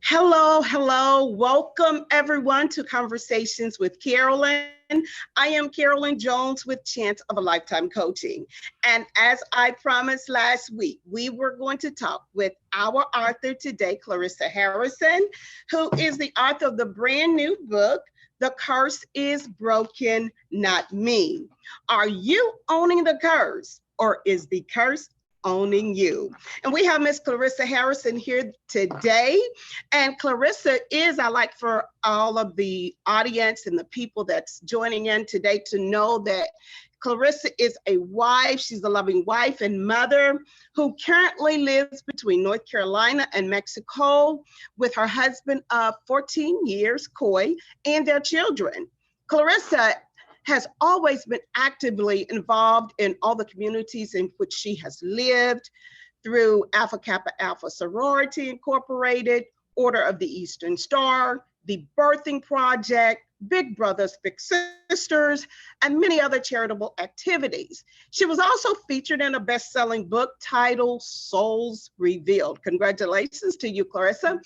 Hello, hello. Welcome everyone to Conversations with Carolyn. I am Carolyn Jones with Chance of a Lifetime Coaching. And as I promised last week, we were going to talk with our author today, Chlarissa Harrison, who is the author of the brand new book, The Curse is Broken, Not Me. Are you owning the curse, or is the curse owning you? And we have Miss Chlarissa Harrison here today. And Chlarissa is, I like for all of the audience and the people that's joining in today to know that Chlarissa is a wife. She's a loving wife and mother who currently lives between North Carolina and Mexico with her husband of 14 years, Coy, and their children. Chlarissa has always been actively involved in all the communities in which she has lived through Alpha Kappa Alpha Sorority Incorporated, Order of the Eastern Star, the Birthing Project, Big Brothers Big Sisters, and many other charitable activities. She was also featured in a best-selling book titled Souls Revealed. Congratulations to you, Chlarissa.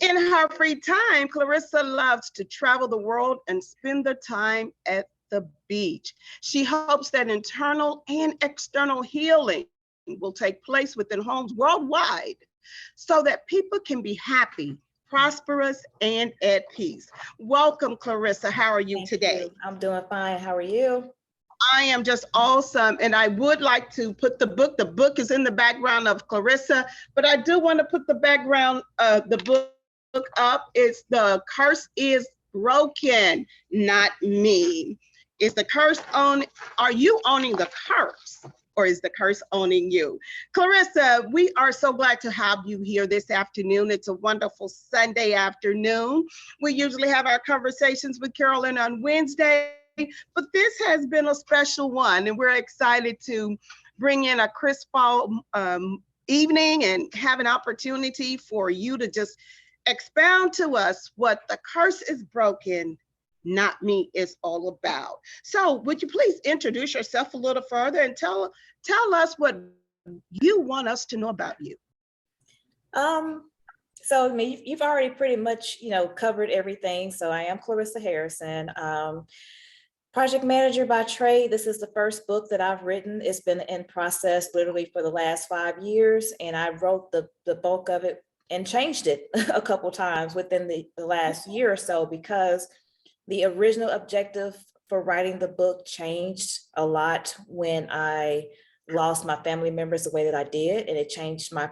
In her free time, Chlarissa loves to travel the world and spend the time at the beach. She hopes that internal and external healing will take place within homes worldwide so that people can be happy, prosperous, and at peace. Welcome, Chlarissa. How are you Thank today? you. I'm doing fine. How are you? I am just awesome. And I would like to put the book is in the background of Chlarissa, but I do want to put the background of the book up. It's The Curse is Broken, Not Me. Is the curse on, are you owning the curse, or is the curse owning you? Chlarissa, we are so glad to have you here this afternoon. It's a wonderful Sunday afternoon. We usually have our conversations with Carolyn on Wednesday, but this has been a special one, and we're excited to bring in a crisp fall evening and have an opportunity for you to just expound to us what The Curse is Broken, Not Me is all about. So would you please introduce yourself a little further and tell us what you want us to know about you? So I mean, you've already pretty much, covered everything. So I am Chlarissa Harrison, project manager by trade. This is the first book that I've written. It's been in process literally for the last 5 years. And I wrote the bulk of it and changed it a couple times within the last year or so, because the original objective for writing the book changed a lot when I lost my family members the way that I did, and it changed my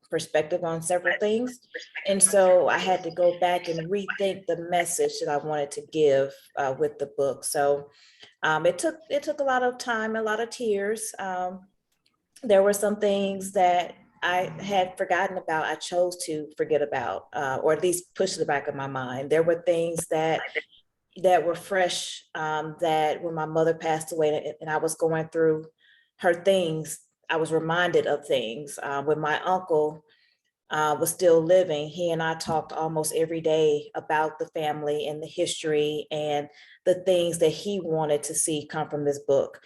perspective on several things. And so I had to go back and rethink the message that I wanted to give with the book. So it took a lot of time, a lot of tears. There were some things that I had forgotten about, I chose to forget about, or at least push to the back of my mind. There were things that were fresh, that when my mother passed away and I was going through her things, I was reminded of things. When my uncle was still living, he and I talked almost every day about the family and the history and the things that he wanted to see come from this book.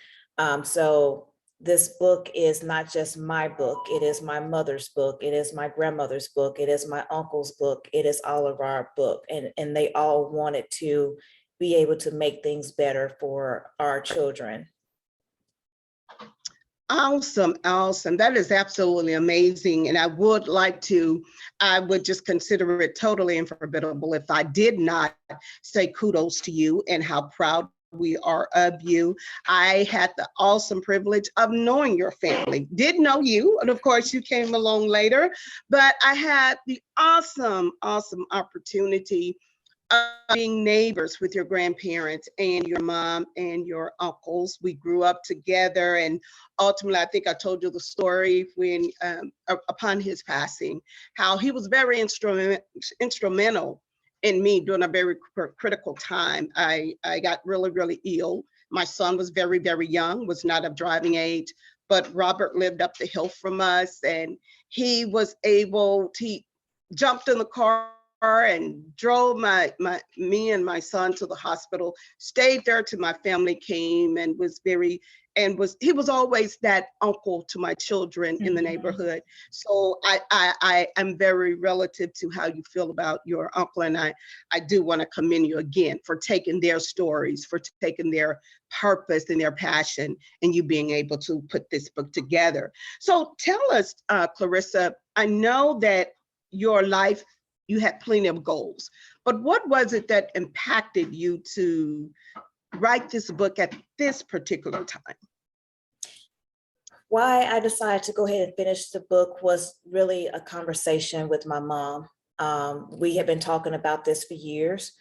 So this book is not just my book, it is my mother's book, it is my grandmother's book, it is my uncle's book, it is all of our book. And they all wanted to be able to make things better for our children. Awesome, awesome. That is absolutely amazing. And I would just consider it totally unforgettable if I did not say kudos to you and how proud we are of you. I had the awesome privilege of knowing your family. Did know you, and of course you came along later, but I had the awesome opportunity of being neighbors with your grandparents and your mom and your uncles. We grew up together, and ultimately, I think I told you the story when, upon his passing, how he was very instrumental in me during a very critical time. I got really ill. My son was very young, was not of driving age, but Robert lived up the hill from us, and he was able to, jumped in the car and drove me and my son to the hospital, stayed there till my family came, and was very and he was always that uncle to my children in the neighborhood. So I am very relative to how you feel about your uncle, and I do want to commend you again for taking their stories, for taking their purpose and their passion, and you being able to put this book together. So tell us, Chlarissa, I know that your life, you had plenty of goals, but what was it that impacted you to write this book at this particular time? Why I decided to go ahead and finish the book was really a conversation with my mom. We had been talking about this for years.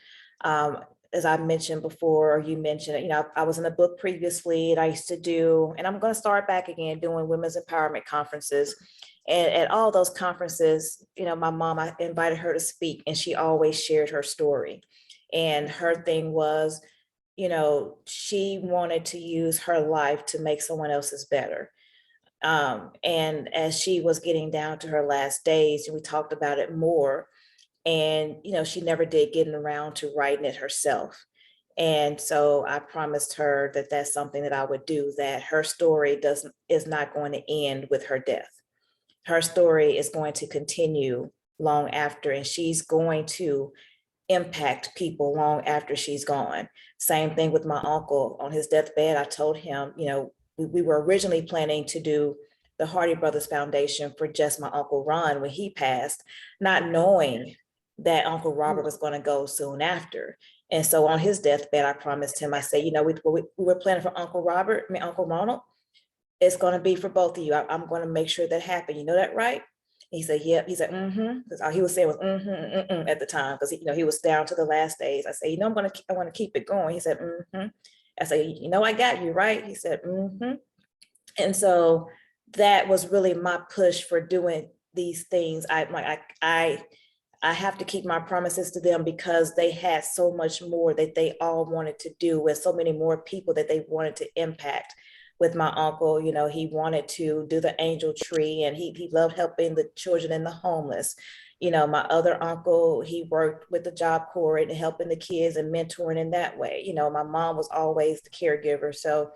As I mentioned before, or you mentioned, you know, I was in a book previously, and I used to do, and I'm going to start back again doing women's empowerment conferences. And at all those conferences, you know, my mom, I invited her to speak, and she always shared her story. And her thing was, you know, she wanted to use her life to make someone else's better. And as she was getting down to her last days, we talked about it more. And, you know, she never did get around to writing it herself. And so I promised her that that's something that I would do, that her story is not going to end with her death. Her story is going to continue long after, and she's going to impact people long after she's gone. Same thing with my uncle. On his deathbed, I told him, you know, we were originally planning to do the Hardy Brothers Foundation for just my Uncle Ron when he passed, not knowing that Uncle Robert was going to go soon after. And so on his deathbed, I promised him, I said, you know, we were planning for Uncle Ronald. It's going to be for both of you. I'm going to make sure that happens. You know that, right? He said, yep. He said, because all he was saying was at the time, because you know he was down to the last days. I said, you know, I want to keep it going. He said, I said, you know, I got you, right? He said, And so that was really my push for doing these things. I have to keep my promises to them, because they had so much more that they all wanted to do, with so many more people that they wanted to impact. With my uncle, you know, he wanted to do the angel tree, and he loved helping the children and the homeless. You know, my other uncle, he worked with the Job Corps and helping the kids and mentoring in that way. You know, my mom was always the caregiver. So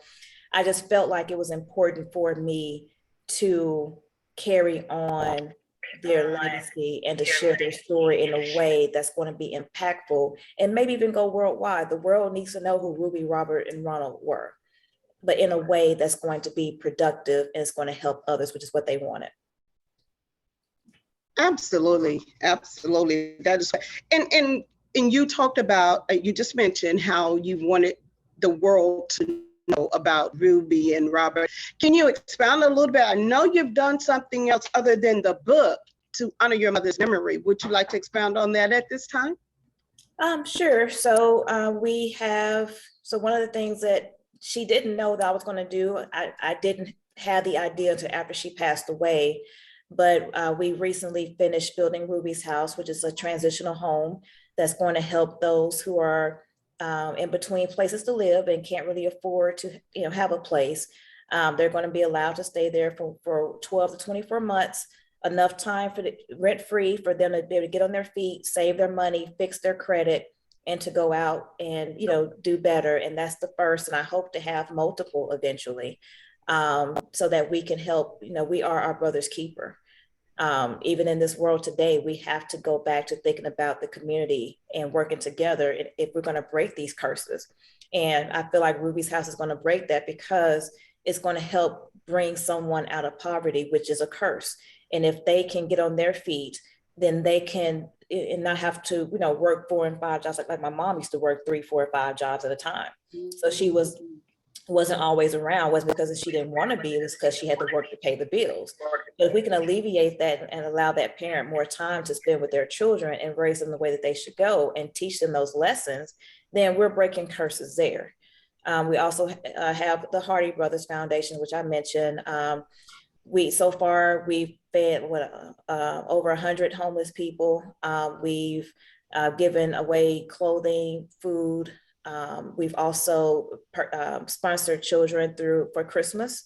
I just felt like it was important for me to carry on their legacy and to share their story in a way that's going to be impactful and maybe even go worldwide. The world needs to know who Ruby, Robert, and Ronald were, but in a way that's going to be productive and it's going to help others, which is what they wanted. Absolutely, absolutely. That is, and you talked about, you just mentioned how you wanted the world to know about Ruby and Robert. Can you expound a little bit? I know you've done something else other than the book to honor your mother's memory. Would you like to expound on that at this time? Sure. So so one of the things that she didn't know that I was going to do, I didn't have the idea until after she passed away, but we recently finished building Ruby's house, which is a transitional home that's going to help those who are in between places to live and can't really afford to, you know, have a place. They're going to be allowed to stay there for 12 to 24 months, enough time for the rent free for them to be able to get on their feet, save their money, fix their credit, and to go out and, you know, do better. And that's the first, and I hope to have multiple eventually, so that we can help. You know, we are our brother's keeper. Even in this world today, we have to go back to thinking about the community and working together if we're going to break these curses. And I feel like Ruby's house is going to break that, because it's going to help bring someone out of poverty, which is a curse. And if they can get on their feet, then they can and not have to, you know, work 4 and 5 jobs. Like my mom used to work 3, 4, 5 jobs at a time. So she wasn't always around. Wasn't because she didn't want to be, it was because she had to work to pay the bills. But if we can alleviate that and allow that parent more time to spend with their children and raise them the way that they should go and teach them those lessons, then we're breaking curses there. We also have the Hardy Brothers Foundation, which I mentioned. So far we've fed over 100 homeless people. We've given away clothing, food. We've also sponsored children for Christmas,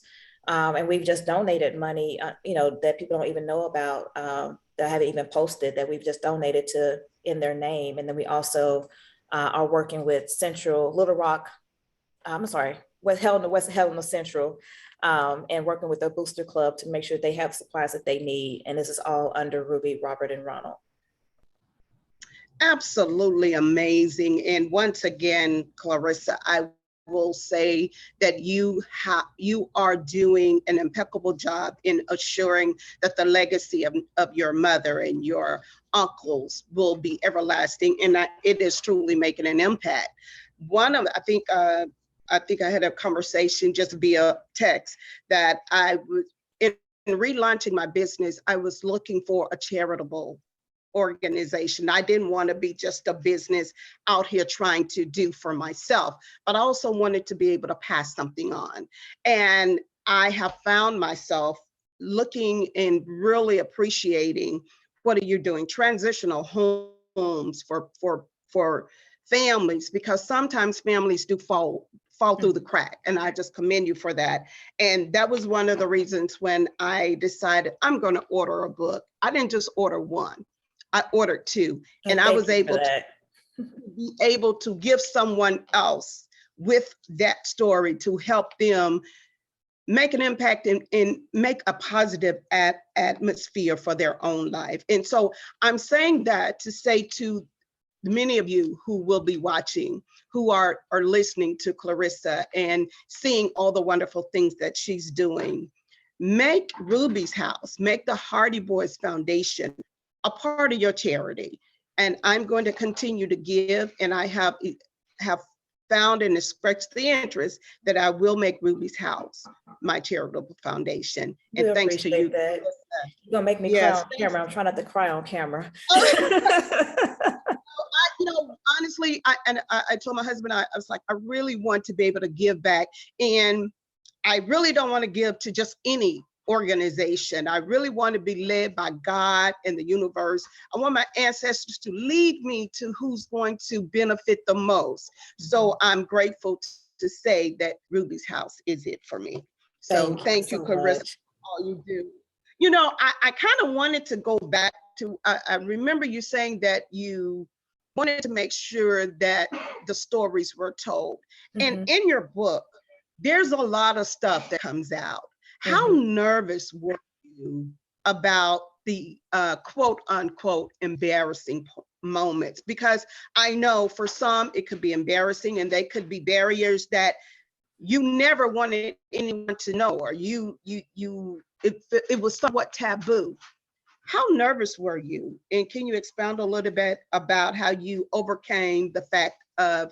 and we've just donated money, you know, that people don't even know about, that I haven't even posted, that we've just donated to in their name. And then we also are working with Little Rock, West Helena Central, and working with a booster club to make sure they have supplies that they need. And this is all under Ruby, Robert, and Ronald. Absolutely amazing. And once again, Chlarissa, I will say that you are doing an impeccable job in assuring that the legacy of your mother and your uncles will be everlasting, and it is truly making an impact. I think I had a conversation just via text that I was in relaunching my business. I was looking for a charitable organization. I didn't want to be just a business out here trying to do for myself, but I also wanted to be able to pass something on. And I have found myself looking and really appreciating what are you doing, transitional homes for families, because sometimes families do fall through the crack, and I just commend you for that. And that was one of the reasons when I decided I'm going to order a book. I didn't just order one, I ordered two, and I was able to be able to give someone else with that story to help them make an impact and make a positive atmosphere for their own life. And so I'm saying that to say to many of you who will be watching, who are listening to Chlarissa and seeing all the wonderful things that she's doing, make Ruby's House, make the Hardy Boys Foundation a part of your charity. And I'm going to continue to give, and I have found and expressed the interest that I will make Ruby's House my charitable foundation. And thanks to you. That. You're gonna make me cry on camera. I'm trying not to cry on camera. Honestly, I told my husband, I was like, I really want to be able to give back. And I really don't want to give to just any organization. I really want to be led by God and the universe. I want my ancestors to lead me to who's going to benefit the most. So I'm grateful to say that Ruby's House is it for me. So thank you, Chlarissa, for all you do. You know, I kind of wanted to go back to, I remember you saying that you wanted to make sure that the stories were told. And in your book, there's a lot of stuff that comes out. How nervous were you about the quote unquote embarrassing moments? Because I know for some it could be embarrassing, and they could be barriers that you never wanted anyone to know, or it was somewhat taboo. How nervous were you? And can you expound a little bit about how you overcame the fact of,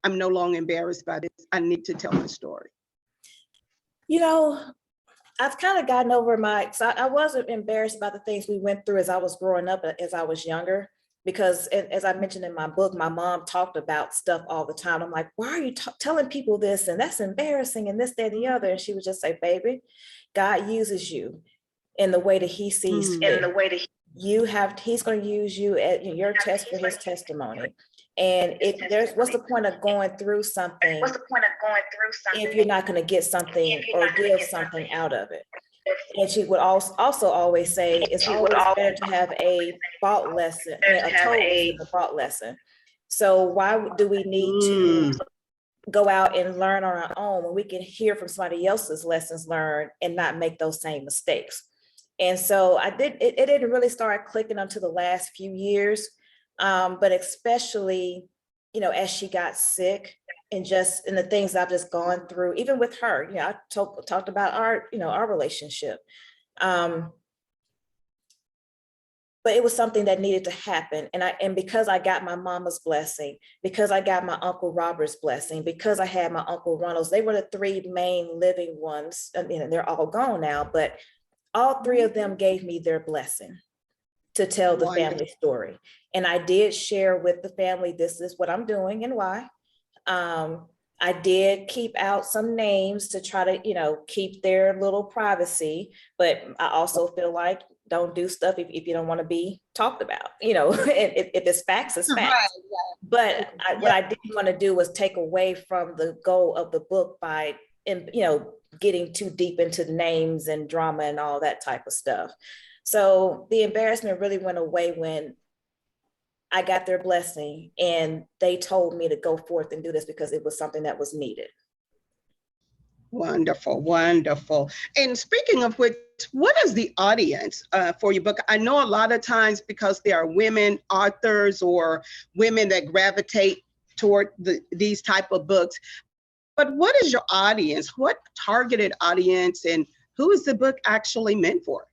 I'm no longer embarrassed by this, I need to tell my story? You know, I've kind of gotten over so I wasn't embarrassed about the things we went through as I was growing up, as I was younger, because as I mentioned in my book, my mom talked about stuff all the time. I'm like, why are you telling people this? And that's embarrassing, and this, that, and the other. And she would just say, baby, God uses you in the way that he sees fit. In the way that he's going to use you at your test for his testimony. And what's the point of going through something? What's the point of going through something if you're not going to get something or give something out of it? And she would also always say, it's always better to have a fault lesson, a total fault lesson. So why do we need to go out and learn on our own when we can hear from somebody else's lessons learned and not make those same mistakes? And so it didn't really start clicking until the last few years. But especially, as she got sick and the things I've just gone through, even with her, I talked about our relationship. But it was something that needed to happen. And because I got my mama's blessing, because I got my Uncle Robert's blessing, because I had my Uncle Ronald's, they were the three main living ones. I mean, they're all gone now, but all three of them gave me their blessing to tell the family story. And I did share with the family, this is what I'm doing and why. I did keep out some names to try to, keep their little privacy, but I also feel like don't do stuff if you don't want to be talked about, if it's facts, it's facts. Right. But what I didn't want to do was take away from the goal of the book by, getting too deep into the names and drama and all that type of stuff. So the embarrassment really went away when I got their blessing and they told me to go forth and do this because it was something that was needed. Wonderful, wonderful. And speaking of which, what is the audience for your book? I know a lot of times because there are women authors or women that gravitate toward these type of books. But what is your audience? What targeted audience, and who is the book actually meant for?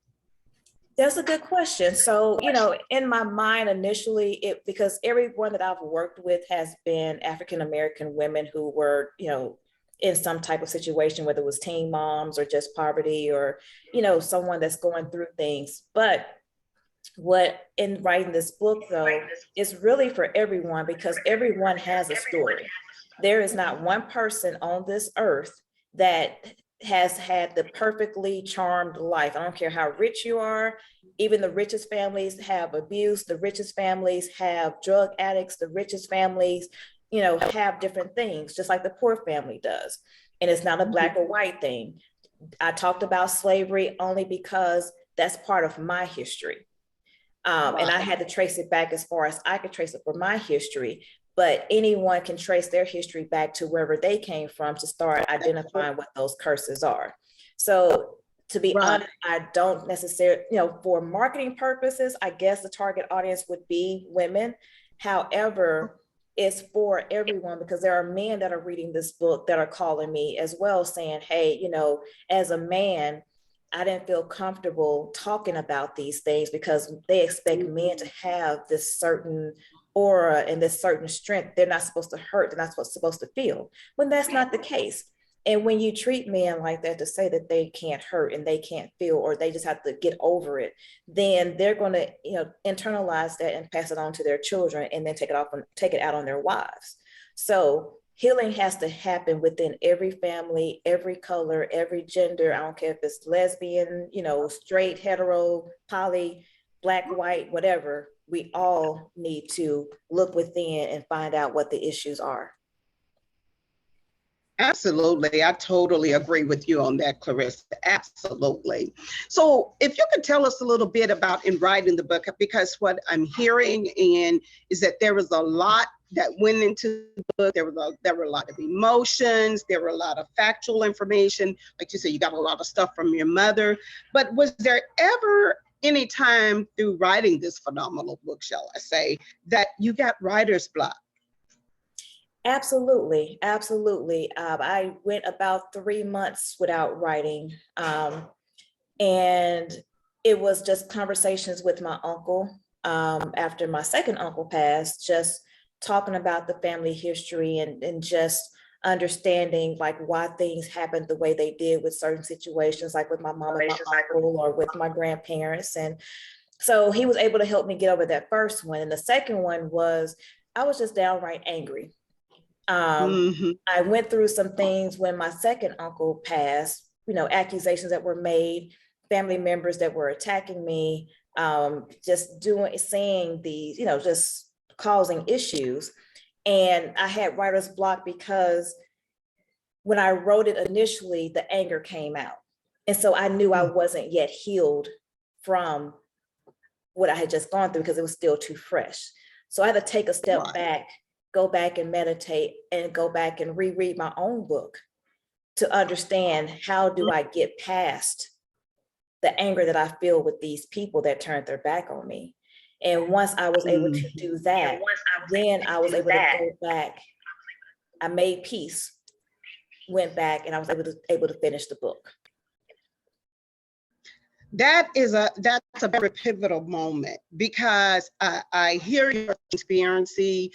That's a good question. So, you know, in my mind initially, because everyone that I've worked with has been African American women who were, you know, in some type of situation, whether it was teen moms or just poverty or, you know, someone that's going through things. But what in writing this book though is really for everyone because everyone has a story. There is not one person on this earth that has had the perfectly charmed life. I don't care how rich you are. Even the richest families have abuse. The richest families have drug addicts. The richest families, you know, have different things, just like the poor family does. And it's not a black or white thing. I talked about slavery only because that's part of my history. And I had to trace it back as far as I could trace it for my history, but anyone can trace their history back to wherever they came from to start identifying what those curses are. So to be honest, I don't necessarily, you know, for marketing purposes, I guess the target audience would be women. However, it's for everyone because there are men that are reading this book that are calling me as well saying, hey, you know, as a man, I didn't feel comfortable talking about these things because they expect men to have this certain aura and this certain strength. They're not supposed to hurt. They're not supposed to feel when that's not the case. And when you treat men like that to say that they can't hurt and they can't feel or they just have to get over it, then they're going to, you know, internalize that and pass it on to their children and then take it out on their wives. So healing has to happen within every family, every color, every gender. I don't care if it's lesbian, you know, straight, hetero, poly, black, white, whatever. We all need to look within and find out what the issues are. Absolutely. I totally agree with you on that, Chlarissa. Absolutely. So if you could tell us a little bit about in writing the book, because what I'm hearing is that there was a lot that went into the book. There were a lot of emotions. There were a lot of factual information. Like you said, you got a lot of stuff from your mother. But was there ever any time through writing this phenomenal book, shall I say, that you got writer's block? Absolutely, absolutely. I went about 3 months without writing, and it was just conversations with my uncle after my second uncle passed, just talking about the family history and just understanding like why things happened the way they did with certain situations, like with my mom and my uncle or with my grandparents. And so he was able to help me get over that first one. And the second one was I was just downright angry. I went through some things when my second uncle passed, you know, accusations that were made, family members that were attacking me, saying these, you know, just causing issues. And I had writer's block because when I wrote it initially, the anger came out. And so I knew I wasn't yet healed from what I had just gone through because it was still too fresh. So I had to take a step back, go back and meditate and go back and reread my own book to understand how do I get past the anger that I feel with these people that turned their back on me. And once I was able to do that, then I was able to go back. I made peace, went back, and I was able to finish the book. That's a very pivotal moment because I hear your transparency.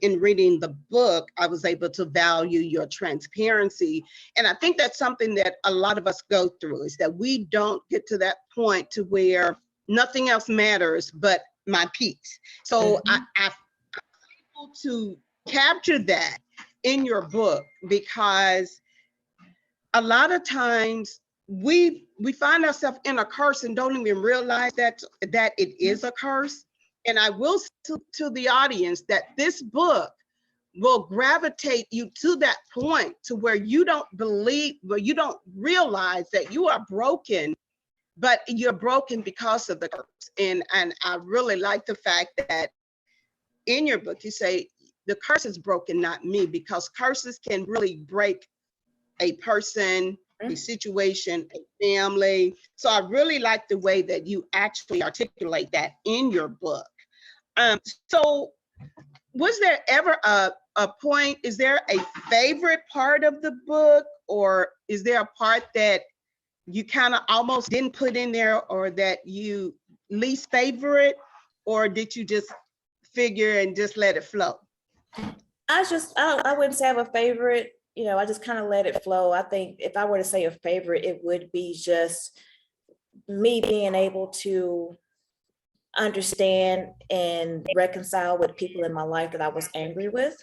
In reading the book, I was able to value your transparency. And I think that's something that a lot of us go through is that we don't get to that point to where nothing else matters but my peace. So I'm able to capture that in your book because a lot of times we find ourselves in a curse and don't even realize that it is a curse. And I will say to the audience that this book will gravitate you to that point to where you don't realize that you are broken, but you're broken because of the curse. And I really like the fact that in your book you say the curse is broken, not me, because curses can really break a person, a situation, a family. So I really like the way that you actually articulate that in your book. So was there ever a point, is there a favorite part of the book, or is there a part that you kind of almost didn't put in there, or that you least favorite, or did you just figure and just let it flow? I wouldn't say I have a favorite, I just kind of let it flow. I think if I were to say a favorite, it would be just me being able to understand and reconcile with people in my life that I was angry with.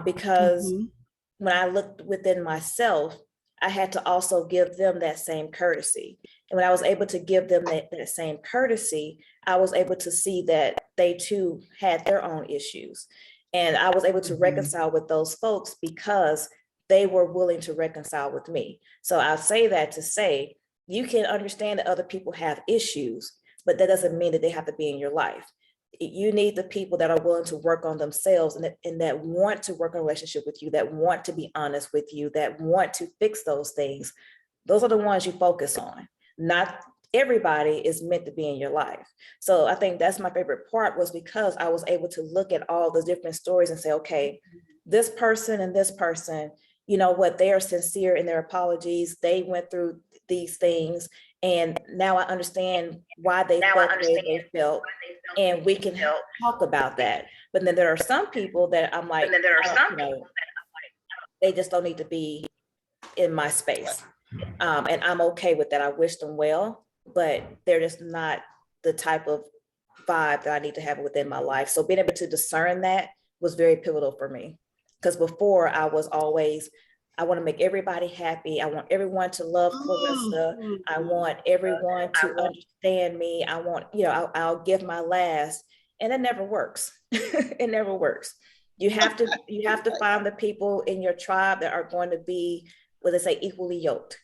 Because Mhm. when I looked within myself, I had to also give them that same courtesy. And when I was able to give them that same courtesy, I was able to see that they too had their own issues. And I was able to reconcile with those folks because they were willing to reconcile with me. So I say that to say, you can understand that other people have issues, but that doesn't mean that they have to be in your life. You need the people that are willing to work on themselves and that want to work on a relationship with you, that want to be honest with you, that want to fix those things. Those are the ones you focus on. Not everybody is meant to be in your life. So I think that's my favorite part, was because I was able to look at all the different stories and say, okay, this person and this person, you know what, they are sincere in their apologies. They went through these things, and now I understand why they felt the way they felt, and we can talk about that. But then there are some people that I'm like, they just don't need to be in my space. And I'm okay with that. I wish them well, but they're just not the type of vibe that I need to have within my life. So being able to discern that was very pivotal for me. Because before, I was always, I want to make everybody happy. I want everyone to love Chlarissa. I want everyone to understand me. I want, I'll give my last. And it never works. It never works. You have to find the people in your tribe that are going to be, what they say, equally yoked.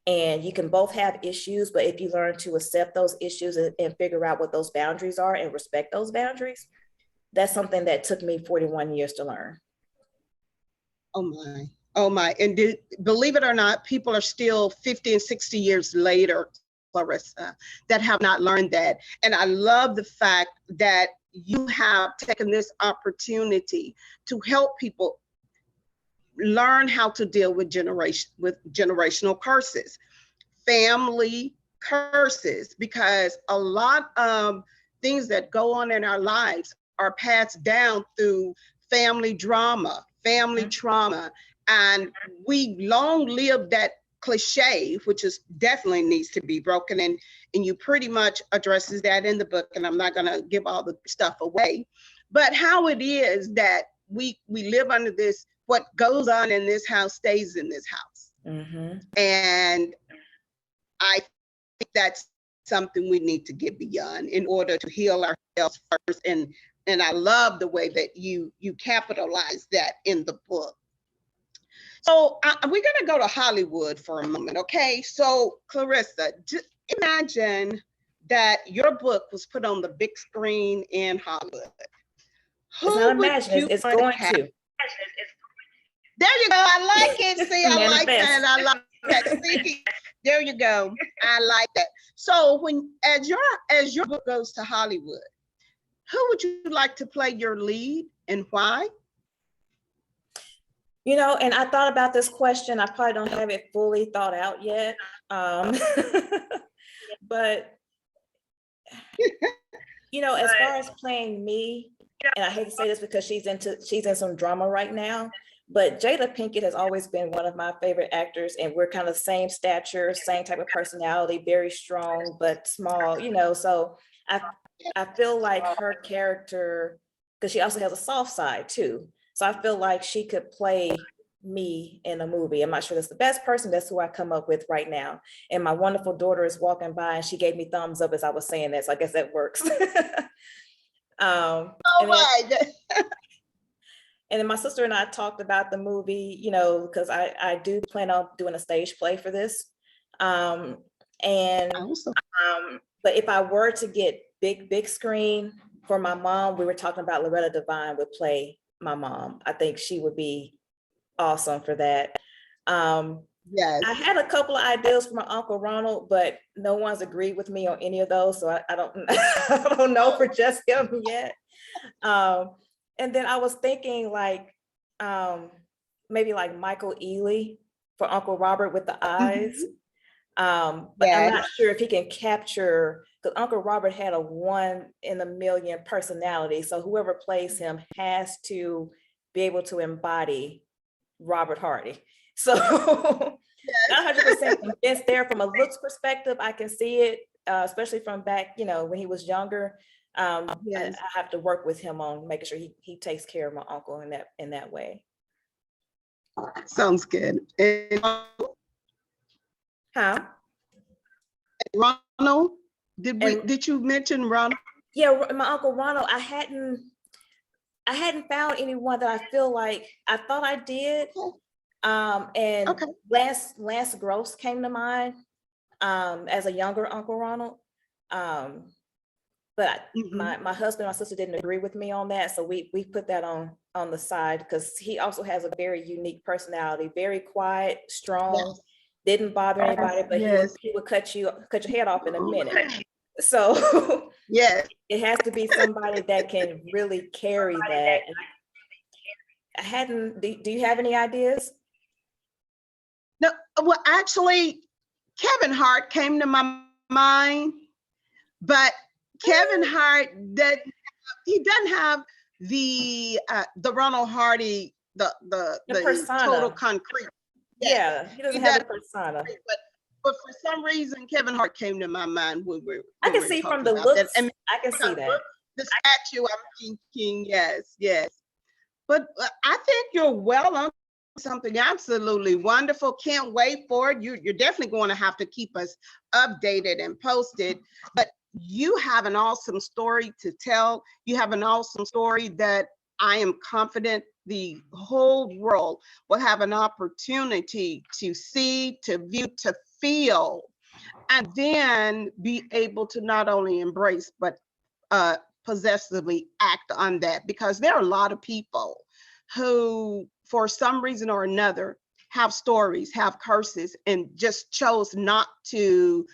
And you can both have issues, but if you learn to accept those issues and figure out what those boundaries are and respect those boundaries, that's something that took me 41 years to learn. Oh my, oh my. And believe it or not, people are still 50 and 60 years later, Chlarissa, that have not learned that. And I love the fact that you have taken this opportunity to help people learn how to deal with generational curses, family curses, because a lot of things that go on in our lives are passed down through family drama, family trauma, and we long live that cliche, which is definitely needs to be broken. And you pretty much addresses that in the book, and I'm not going to give all the stuff away, but how it is that we live under this, what goes on in this house stays in this house. And I think that's something we need to get beyond in order to heal ourselves first. And I love the way that you capitalize that in the book. So we're going to go to Hollywood for a moment, okay? So Chlarissa, imagine that your book was put on the big screen in Hollywood. It's not imagine, it's going to. There you go. I like it. See, I like that. I like that. See, there you go. I like that. So as your book goes to Hollywood, who would you like to play your lead and why? And I thought about this question. I probably don't have it fully thought out yet. But as far as playing me, and I hate to say this because she's in some drama right now, but Jada Pinkett has always been one of my favorite actors, and we're kind of same stature, same type of personality, very strong but small, so I feel like her character, because she also has a soft side too, so I feel like she could play me in a movie. I'm not sure that's the best person. That's who I come up with right now. And my wonderful daughter is walking by and she gave me thumbs up as I was saying that, so I guess that works. And then my sister and I talked about the movie, because I do plan on doing a stage play for this. But if I were to get big screen for my mom, we were talking about Loretta Devine would play my mom. I think she would be awesome for that. Yes. I had a couple of ideas for my Uncle Ronald, but no one's agreed with me on any of those. So I don't, I don't know for just him yet. And then I was thinking like, maybe like Michael Ealy for Uncle Robert with the eyes. But I'm not sure if he can capture, because Uncle Robert had a 1 in a million personality. So whoever plays him has to be able to embody Robert Hardy. So not 100% convinced there from a looks perspective. I can see it, especially from back, when he was younger. I have to work with him on making sure he takes care of my uncle in that way. Sounds good. Huh? Ronald, did you mention Ronald? Yeah, my Uncle Ronald, I hadn't found anyone that I feel like I thought I did. And okay. Lance Gross came to mind as a younger Uncle Ronald. But my husband, my sister didn't agree with me on that. So we put that on the side because he also has a very unique personality, very quiet, strong, didn't bother anybody, but he would cut your head off in a minute. So it has to be somebody that can really carry that. And I hadn't, do you have any ideas? No, well, actually, Kevin Hart came to my mind, but Kevin Hart, he doesn't have the Ronald Hardy, the total concrete. Yeah, he doesn't have the persona. But for some reason, Kevin Hart came to my mind when I can see from the looks. I can see that. The statue, I'm thinking, yes. But I think you're well on something absolutely wonderful. Can't wait for it. You're definitely going to have to keep us updated and posted. But you have an awesome story to tell. You have an awesome story that I am confident the whole world will have an opportunity to see, to view, to feel, and then be able to not only embrace, but possessively act on that. Because there are a lot of people who, for some reason or another, have stories, have curses, and just chose not to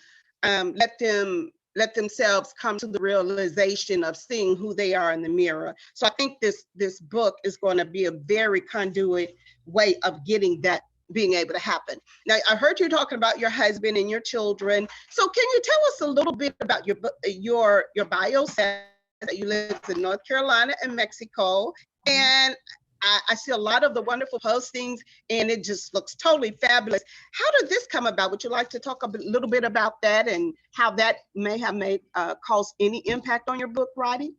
let themselves come to the realization of seeing who they are in the mirror. So I think this book is going to be a very conduit way of getting that, being able to happen. Now, I heard you talking about your husband and your children. So can you tell us a little bit about your bio says that you live in North Carolina and Mexico, and I see a lot of the wonderful postings and it just looks totally fabulous. How did this come about? Would you like to talk a little bit about that and how that may have caused any impact on your book writing?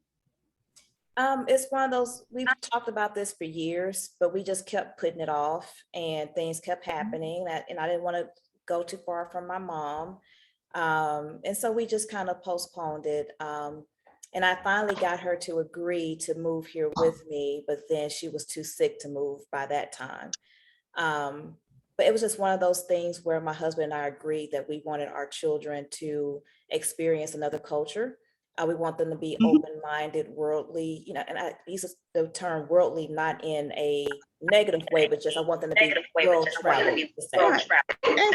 It's one of those, we've talked about this for years, but we just kept putting it off and things kept happening and I didn't want to go too far from my mom. And so we just kind of postponed it. And I finally got her to agree to move here with me, but then she was too sick to move by that time. But it was just one of those things where my husband and I agreed that we wanted our children to experience another culture. We want them to be open-minded, worldly, and I use the term worldly, not in a negative way, but just I want them to be world traveled.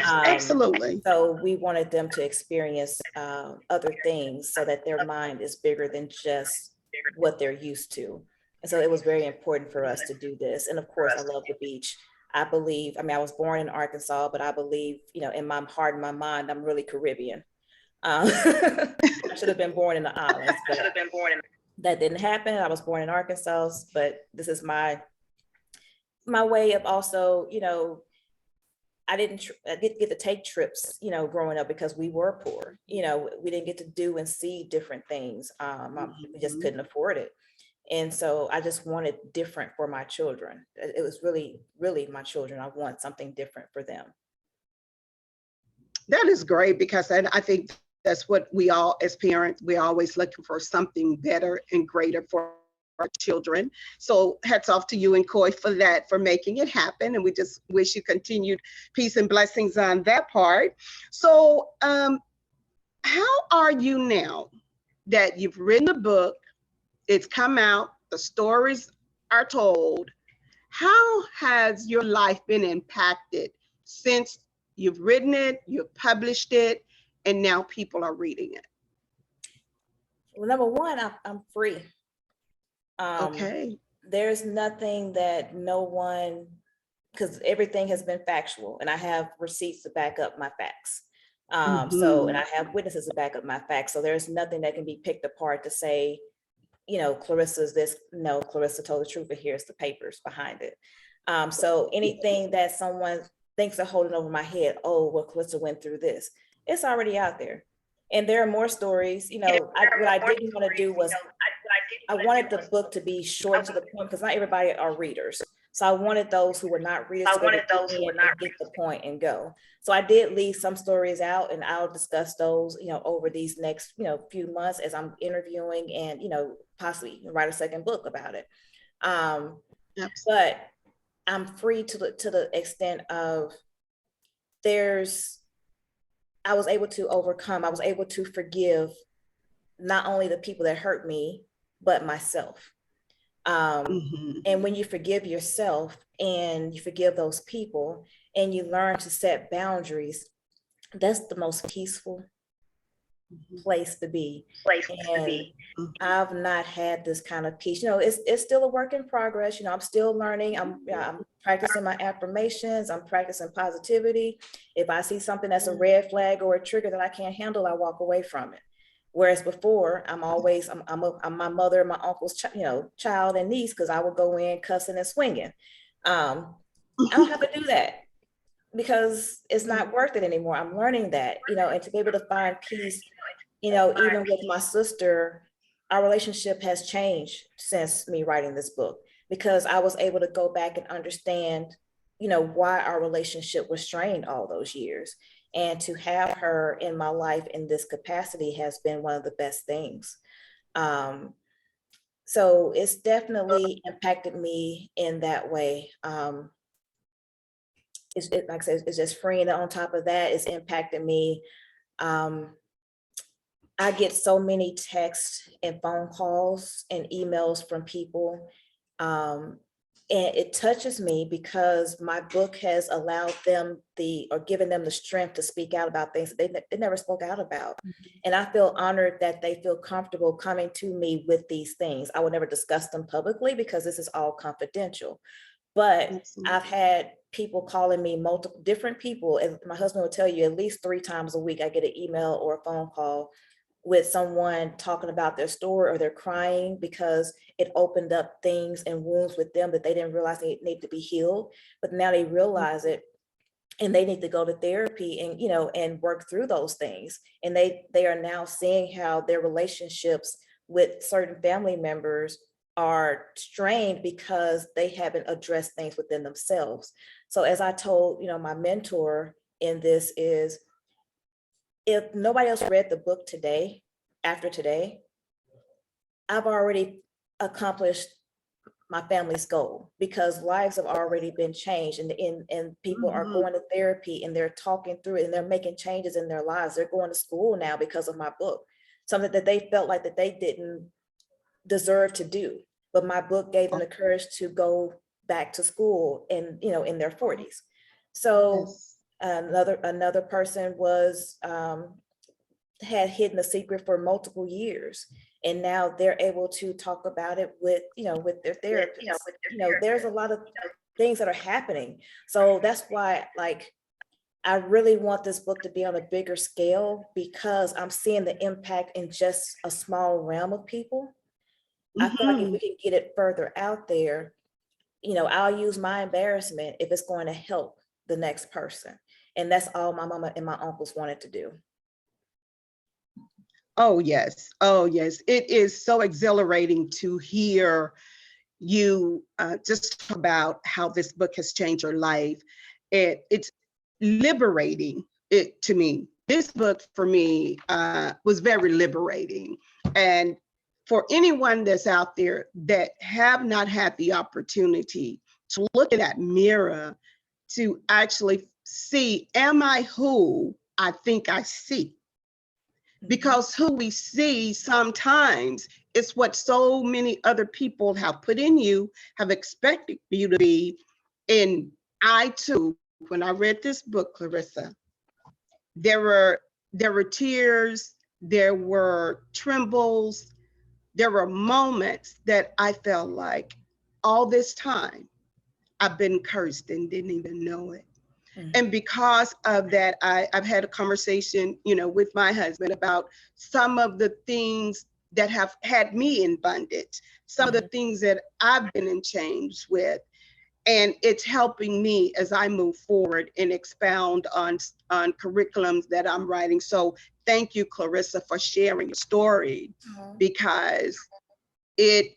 Absolutely. So we wanted them to experience other things so that their mind is bigger than just what they're used to. And so it was very important for us to do this. And of course, I love the beach. I believe, I was born in Arkansas, but I believe, in my heart and my mind, I'm really Caribbean. I should have been born in the islands, but that didn't happen. I was born in Arkansas, but this is my way of also, I didn't get to take trips, growing up because we were poor. We didn't get to do and see different things. We just couldn't afford it. And so I just wanted different for my children. It was really, really my children. I want something different for them. That is great, because I think that's what we all, as parents, we're always looking for something better and greater for our children. So hats off to you and Coy for that, for making it happen. And we just wish you continued peace and blessings on that part. So how are you now that you've written the book, it's come out, the stories are told, how has your life been impacted since you've written it, you've published it, and now people are reading it? Well, number one, I'm free. Okay. There's nothing that no one, because everything has been factual, and I have receipts to back up my facts. So, and I have witnesses to back up my facts. So there's nothing that can be picked apart to say, Clarissa's this. No, Clarissa told the truth, and here's the papers behind it. So anything that someone thinks are holding over my head, oh, well, Clarissa went through this, it's already out there. And there are more stories. What I didn't want to do was I wanted the book to be short to the point, because not everybody are readers. So I wanted those who were not readers to get the point and go. So I did leave some stories out, and I'll discuss those, over these next, few months as I'm interviewing and, possibly write a second book about it. But I'm free to the extent of I was able to forgive not only the people that hurt me, but myself. And when you forgive yourself and you forgive those people and you learn to set boundaries, that's the most peaceful place to be. I've not had this kind of peace. It's still a work in progress. I'm still learning. I'm practicing my affirmations. I'm practicing positivity. If I see something that's a red flag or a trigger that I can't handle, I walk away from it. Whereas before, I'm my mother, my uncle's child and niece, because I would go in cussing and swinging. I don't have to do that, because it's not worth it anymore. I'm learning that, and to be able to find peace, even with my sister, our relationship has changed since me writing this book, because I was able to go back and understand, why our relationship was strained all those years. And to have her in my life in this capacity has been one of the best things. So it's definitely impacted me in that way. Like I said, it's just freeing. On top of that, it's impacted me. I get so many texts and phone calls and emails from people. And it touches me, because my book has allowed them given them the strength to speak out about things that they never spoke out about. And I feel honored that they feel comfortable coming to me with these things. I would never discuss them publicly, because this is all confidential. But I've had people calling me, multiple different people, and my husband will tell you at least 3 times a week I get an email or a phone call with someone talking about their story, or they're crying because it opened up things and wounds with them that they didn't realize they need to be healed, but now they realize it, and they need to go to therapy and and work through those things. And they are now seeing how their relationships with certain family members are strained because they haven't addressed things within themselves. So as I told my mentor in this is, if nobody else read the book today, after today, I've already accomplished my family's goal, because lives have already been changed, and people are going to therapy, and they're talking through it, and they're making changes in their lives. They're going to school now because of my book, something that they felt like that they didn't deserve to do. But my book gave them the courage to go back to school in their 40s. So another person was had hidden a secret for multiple years, and now they're able to talk about it with their therapist. There's a lot of things that are happening. So that's why, like, I really want this book to be on a bigger scale, because I'm seeing the impact in just a small realm of people. I feel like if we can get it further out there, I'll use my embarrassment if it's going to help the next person. And that's all my mama and my uncles wanted to do. Oh, yes. Oh, yes. It is so exhilarating to hear you just talk about how this book has changed your life. It's liberating to me. This book for me was very liberating. And for anyone that's out there that have not had the opportunity to look in that mirror to actually see, am I who I think I see? Because who we see sometimes is what so many other people have put in you, have expected you to be. And I too when I read this book, Chlarissa, there were tears, there were trembles, there were moments that I felt like all this time I've been cursed and didn't even know it. And because of that, I've had a conversation, with my husband about some of the things that have had me in bondage, some of the things that I've been in chains with. And it's helping me as I move forward and expound on curriculums that I'm writing. So thank you, Chlarissa, for sharing your story, because it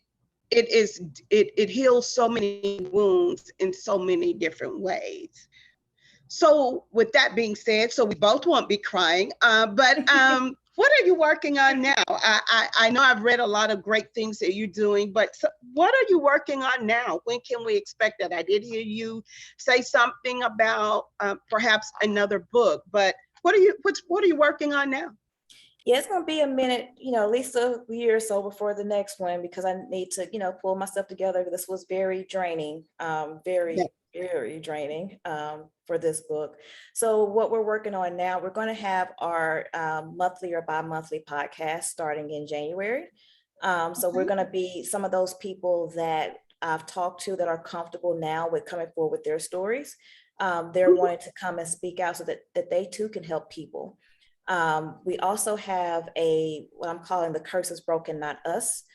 it heals so many wounds in so many different ways. So with that being said, so we both won't be crying, but what are you working on now? I know I've read a lot of great things that you're doing, but what are you working on now? When can we expect that? I did hear you say something about perhaps another book, but what are you working on now? Yeah, it's gonna be a minute, at least a year or so before the next one, because I need to, pull myself together. This was very draining, very draining for this book. So what we're working on now, we're going to have our monthly or bi-monthly podcast starting in January. So we're going to be some of those people that I've talked to that are comfortable now with coming forward with their stories. They're wanting to come and speak out so that they too can help people. We also have what I'm calling the Curse is Broken, Not Us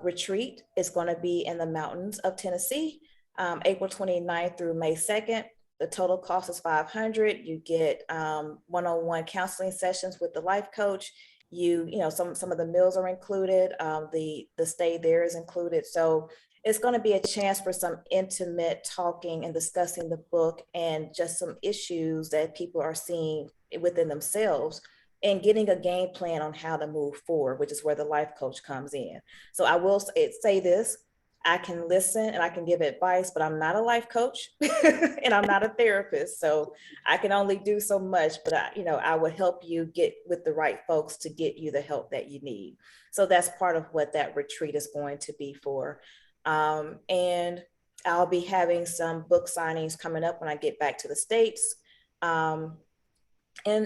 retreat. It's going to be in the mountains of Tennessee, April 29th through May 2nd. The total cost is $500. You get one-on-one counseling sessions with the life coach. Some of the meals are included. The stay there is included. So it's going to be a chance for some intimate talking and discussing the book and just some issues that people are seeing within themselves and getting a game plan on how to move forward, which is where the life coach comes in. So I will say this, I can listen and I can give advice, but I'm not a life coach and I'm not a therapist. So I can only do so much, but I would help you get with the right folks to get you the help that you need. So that's part of what that retreat is going to be for. And I'll be having some book signings coming up when I get back to the States. And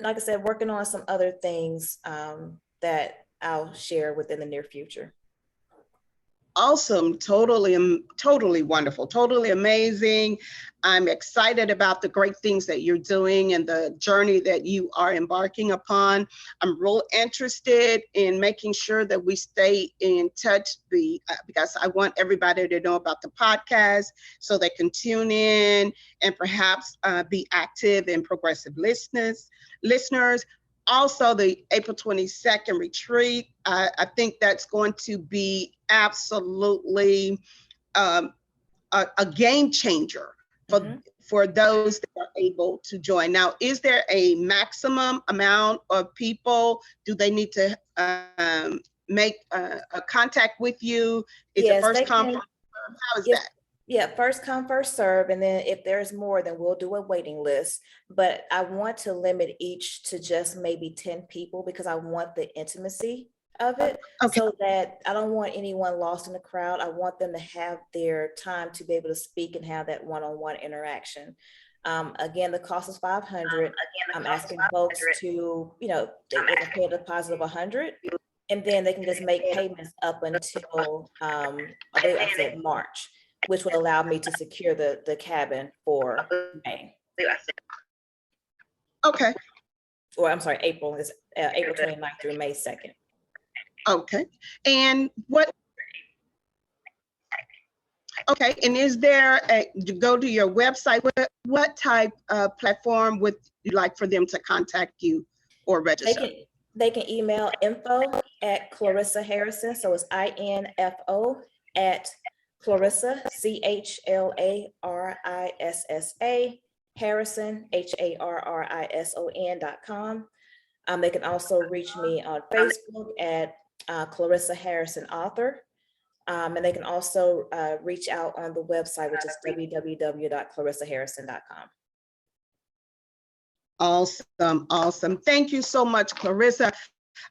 like I said, working on some other things that I'll share within the near future. Awesome. Totally wonderful. Totally amazing. I'm excited about the great things that you're doing and the journey that you are embarking upon. I'm real interested in making sure that we stay in touch because I want everybody to know about the podcast so they can tune in and perhaps be active and progressive listeners. Also, the April 22nd retreat, I think that's going to be absolutely a game changer for those that are able to join. Now, is there a maximum amount of people? Do they need to make a contact with you? Is it first come? How is that? Yeah, first come, first serve. And then if there's more, then we'll do a waiting list. But I want to limit each to just maybe 10 people because I want the intimacy of it. Okay. So that I don't want anyone lost in the crowd. I want them to have their time to be able to speak and have that one-on-one interaction. Again, the cost is $500. I'm asking folks to, they can pay a deposit of $100. And then they can just make payments up until, I said March, which will allow me to secure the cabin for May. Okay. Or I'm sorry, April 29th through May 2nd. Okay. And okay, and is there to go to your website, what type of platform would you like for them to contact you or register? They can email info@Chlarissa Harrison. So it's INFO at Chlarissa, CHLARISSA, Harrison, HARRISON.com. They can also reach me on Facebook at Chlarissa Harrison Author. And they can also reach out on the website, which is www.ClarissaHarrison.com. Awesome. Thank you so much, Chlarissa.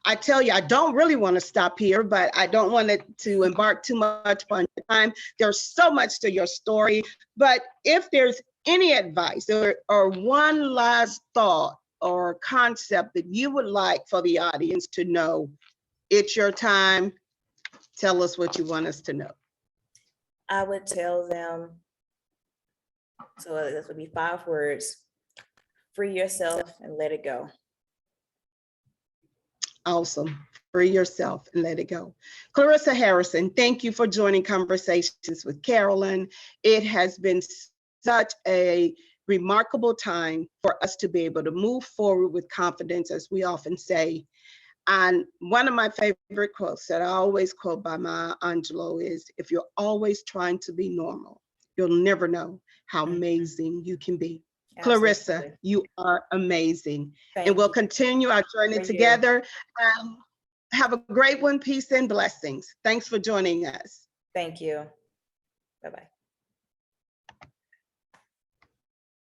I tell you, I don't really want to stop here, but I don't want it to embark too much on your time. There's so much to your story, but if there's any advice or one last thought or concept that you would like for the audience to know, it's your time. Tell us what you want us to know. I would tell them, so this would be 5 words: free yourself and let it go. Awesome. Free yourself and let it go. Chlarissa Harrison, thank you for joining Conversations with Carolyn. It has been such a remarkable time for us to be able to move forward with confidence, as we often say. And one of my favorite quotes that I always quote by Maya Angelou is, if you're always trying to be normal, you'll never know how amazing you can be. Absolutely. Chlarissa, you are amazing. Thank and we'll you. continue our journey For you. together. Have a great one. Peace and blessings. Thanks for joining us. Thank you. Bye-bye.